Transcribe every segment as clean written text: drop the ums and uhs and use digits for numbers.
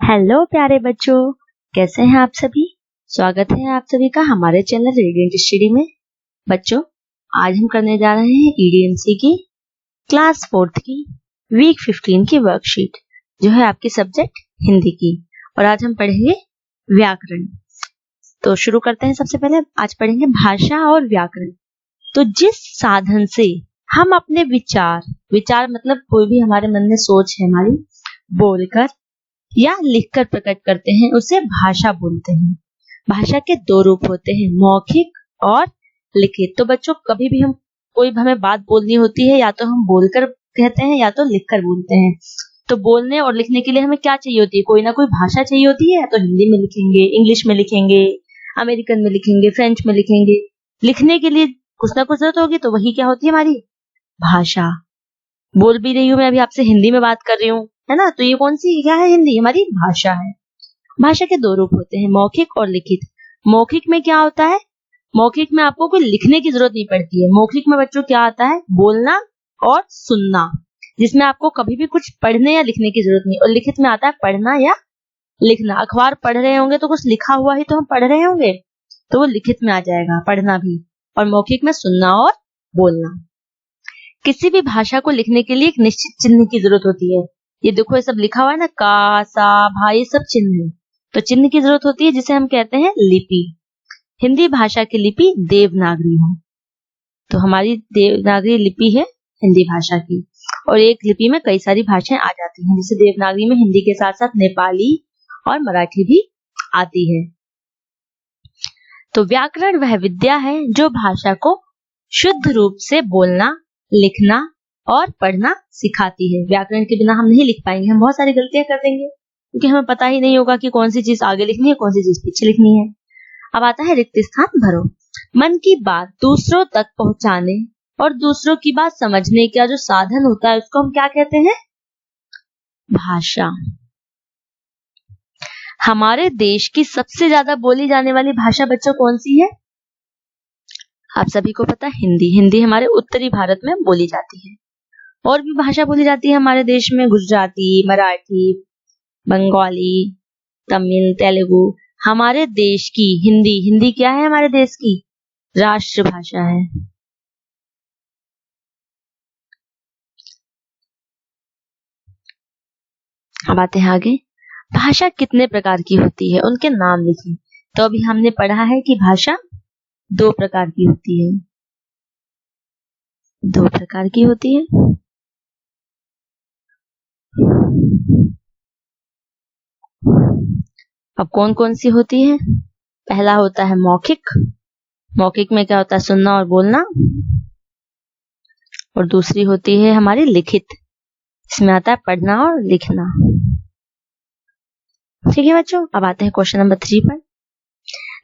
Hello प्यारे बच्चों, कैसे हैं आप सभी। स्वागत है आप सभी का हमारे चैनल रेडिएंट स्टडी में। बच्चों, आज हम करने जा रहे हैं ईडीएमसी की क्लास 4 की वीक 15 की वर्कशीट, जो है आपकी सब्जेक्ट हिंदी की। और आज हम पढ़ेंगे व्याकरण। तो शुरू करते हैं। सबसे पहले आज पढ़ेंगे भाषा और व्याकरण। तो जिस साधन से हम अपने विचार मतलब कोई भी हमारे मन में सोच है हमारी, बोलकर या लिखकर प्रकट करते हैं, उसे भाषा बोलते हैं। भाषा के दो रूप होते हैं, मौखिक और लिखित। तो बच्चों, कभी भी कोई हमें बात बोलनी होती है, या तो हम बोलकर कहते हैं या तो लिखकर बोलते हैं। तो बोलने और लिखने के लिए हमें क्या चाहिए होती है? कोई ना कोई भाषा चाहिए होती है। या तो हिंदी में लिखेंगे, इंग्लिश में लिखेंगे, अमेरिकन में लिखेंगे, फ्रेंच में लिखेंगे। लिखने के लिए कुछ ना कुछ जरूरत होगी, तो वही क्या होती है? हमारी भाषा। बोल भी रही हूँ मैं, अभी आपसे हिंदी में बात कर रही हूँ, है ना। तो ये कौन सी क्या है? हिंदी हमारी भाषा है। भाषा के दो रूप होते हैं, मौखिक और लिखित। मौखिक में क्या होता है? मौखिक में आपको कोई लिखने की जरूरत नहीं पड़ती है। मौखिक में बच्चों क्या आता है? बोलना और सुनना, जिसमें आपको कभी भी कुछ पढ़ने या लिखने की जरूरत नहीं। और लिखित में आता है पढ़ना या लिखना। अखबार पढ़ रहे होंगे तो कुछ लिखा हुआ ही तो हम पढ़ रहे होंगे, तो वो लिखित में आ जाएगा, पढ़ना भी। और मौखिक में सुनना और बोलना। किसी भी भाषा को लिखने के लिए एक निश्चित चिन्ह की जरूरत होती है। ये देखो, ये सब लिखा हुआ है ना, का, सा, भा, ये सब चिन्ह है। तो चिन्ह की जरूरत होती है, जिसे हम कहते हैं लिपि। हिंदी भाषा की लिपि देवनागरी है। तो हमारी देवनागरी लिपि है हिंदी भाषा की। और एक लिपि में कई सारी भाषाएं आ जाती हैं, जैसे देवनागरी में हिंदी के साथ साथ नेपाली और मराठी भी आती है। तो व्याकरण वह विद्या है जो भाषा को शुद्ध रूप से बोलना, लिखना और पढ़ना सिखाती है। व्याकरण के बिना हम नहीं लिख पाएंगे, हम बहुत सारी गलतियां कर देंगे, क्योंकि हमें पता ही नहीं होगा कि कौन सी चीज आगे लिखनी है, कौन सी चीज पीछे लिखनी है। अब आता है रिक्त स्थान भरो। मन की बात दूसरों तक पहुंचाने और दूसरों की बात समझने का जो साधन होता है, उसको हम क्या कहते हैं? भाषा। हमारे देश की सबसे ज्यादा बोली जाने वाली भाषा बच्चों कौन सी है? आप सभी को पता है, हिंदी। हिंदी हमारे उत्तरी भारत में बोली जाती है। और भी भाषा बोली जाती है हमारे देश में, गुजराती, मराठी, बंगाली, तमिल, तेलुगु। हमारे देश की हिंदी क्या है? हमारे देश की राष्ट्रभाषा है। अब आते हैं आगे। भाषा कितने प्रकार की होती है, उनके नाम लिखिए। तो अभी हमने पढ़ा है कि भाषा दो प्रकार की होती है। दो प्रकार की होती है। अब कौन कौन सी होती है? पहला होता है मौखिक। मौखिक में क्या होता है? सुनना और बोलना। और दूसरी होती है हमारी लिखित, इसमें आता है पढ़ना और लिखना। ठीक है बच्चों, अब आते हैं क्वेश्चन नंबर 3 पर।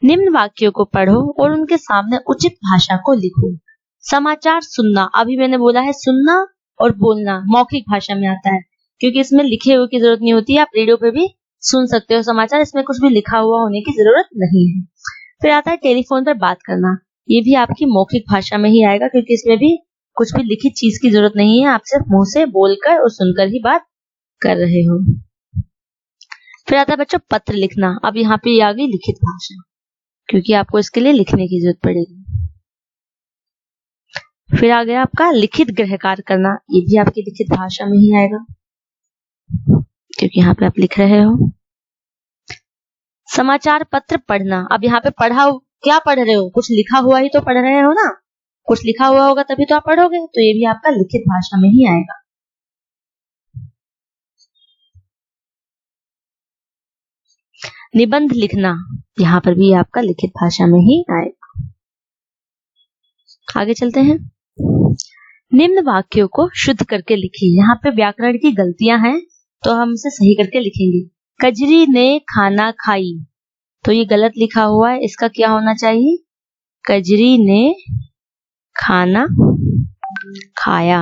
निम्न वाक्यों को पढ़ो और उनके सामने उचित भाषा को लिखो। समाचार सुनना, अभी मैंने बोला है सुनना और बोलना मौखिक भाषा में आता है, क्योंकि इसमें लिखे हुए की जरूरत नहीं होती है। आप रेडियो पे भी सुन सकते हो समाचार, इसमें कुछ भी लिखा हुआ होने की जरूरत नहीं है। फिर आता है टेलीफोन पर बात करना। ये भी आपकी मौखिक भाषा में ही आएगा, क्योंकि इसमें भी कुछ भी लिखित चीज की जरूरत नहीं है। आप सिर्फ मुंह से बोलकर और सुनकर ही बात कर रहे हो। फिर आता है बच्चों पत्र लिखना। अब यहाँ पे आ गई लिखित भाषा, क्योंकि आपको इसके लिए लिखने की जरूरत पड़ेगी। फिर आ गया आपका लिखित गृहकार करना। ये भी आपकी लिखित भाषा में ही आएगा, क्योंकि यहाँ पे आप लिख रहे हो। समाचार पत्र पढ़ना। अब यहाँ पे क्या पढ़ रहे हो? कुछ लिखा हुआ ही तो पढ़ रहे हो ना। कुछ लिखा हुआ होगा तभी तो आप पढ़ोगे, तो ये भी आपका लिखित भाषा में ही आएगा। निबंध लिखना, यहाँ पर भी आपका लिखित भाषा में ही आएगा। आगे चलते हैं। निम्न वाक्यों को शुद्ध करके लिखिए। यहाँ पे व्याकरण की गलतियां हैं, तो हम इसे सही करके लिखेंगे। कजरी ने खाना खाई, तो ये गलत लिखा हुआ है। इसका क्या होना चाहिए? कजरी ने खाना खाया।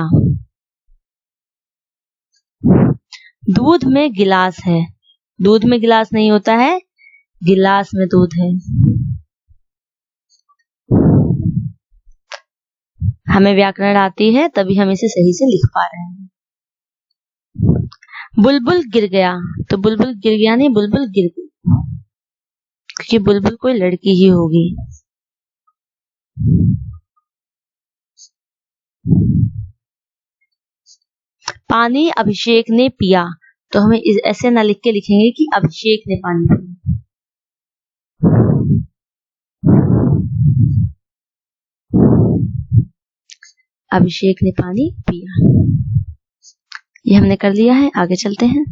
दूध में गिलास है, दूध में गिलास नहीं होता है, गिलास में दूध है। हमें व्याकरण आती है, तभी हम इसे सही से लिख पा रहे हैं। बुलबुल गिर गया, तो बुलबुल गिर गया नहीं, बुलबुल गिर गई, क्योंकि बुलबुल कोई लड़की ही होगी। पानी अभिषेक ने पिया, तो हमें ऐसे ना लिख के लिखेंगे कि अभिषेक ने पानी पिया। अभिषेक ने पानी पिया, ये हमने कर लिया है। आगे चलते हैं।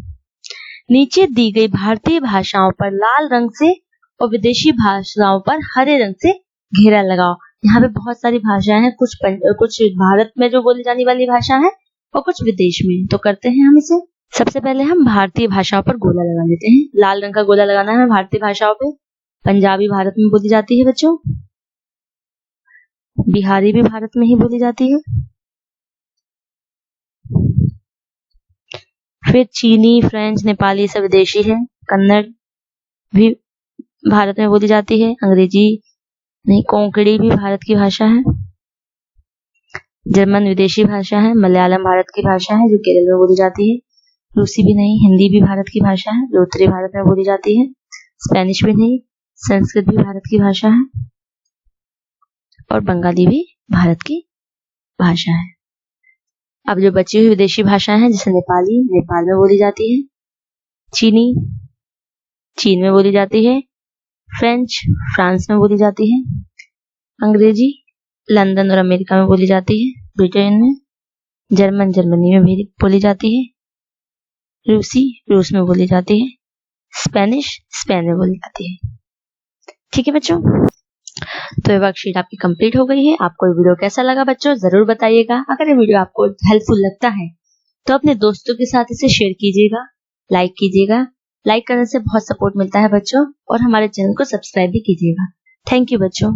नीचे दी गई भारतीय भाषाओं पर लाल रंग से और विदेशी भाषाओं पर हरे रंग से घेरा लगाओ। यहाँ पे बहुत सारी भाषाएं हैं, कुछ भारत में जो बोली जाने वाली भाषा है और कुछ विदेश में। तो करते हैं हम इसे। सबसे पहले हम भारतीय भाषाओं पर गोला लगा लेते हैं। लाल रंग का गोला लगाना है भारतीय भाषाओं पे। पंजाबी भारत में बोली जाती है बच्चों, बिहारी भी भारत में ही बोली जाती है, फिर चीनी, फ्रेंच, नेपाली सब विदेशी है, कन्नड़ भी भारत में बोली जाती है, अंग्रेजी नहीं, कोंकणी भी भारत की भाषा है, जर्मन विदेशी भाषा है, मलयालम भारत की भाषा है जो केरल में बोली जाती है, रूसी भी नहीं, हिंदी भी भारत की भाषा है जो उत्तरी भारत में बोली जाती है, स्पेनिश भी नहीं, संस्कृत भी भारत की भाषा है और बंगाली भी भारत की भाषा है। अब जो बची हुई विदेशी भाषाएं हैं, जैसे नेपाली नेपाल में बोली जाती है, चीनी चीन में बोली जाती है, फ्रेंच फ्रांस में बोली जाती है, अंग्रेजी लंदन और अमेरिका में बोली जाती है, ब्रिटेन में, जर्मन जर्मनी में भी बोली जाती है, रूसी रूस में बोली जाती है, स्पेनिश स्पेन में बोली जाती है। ठीक है बच्चों, तो ये वर्कशीट आपकी कंप्लीट हो गई है। आपको ये वीडियो कैसा लगा बच्चों जरूर बताइएगा। अगर ये वीडियो आपको हेल्पफुल लगता है तो अपने दोस्तों के साथ इसे शेयर कीजिएगा, लाइक कीजिएगा। लाइक करने से बहुत सपोर्ट मिलता है बच्चों, और हमारे चैनल को सब्सक्राइब भी कीजिएगा। थैंक यू बच्चों।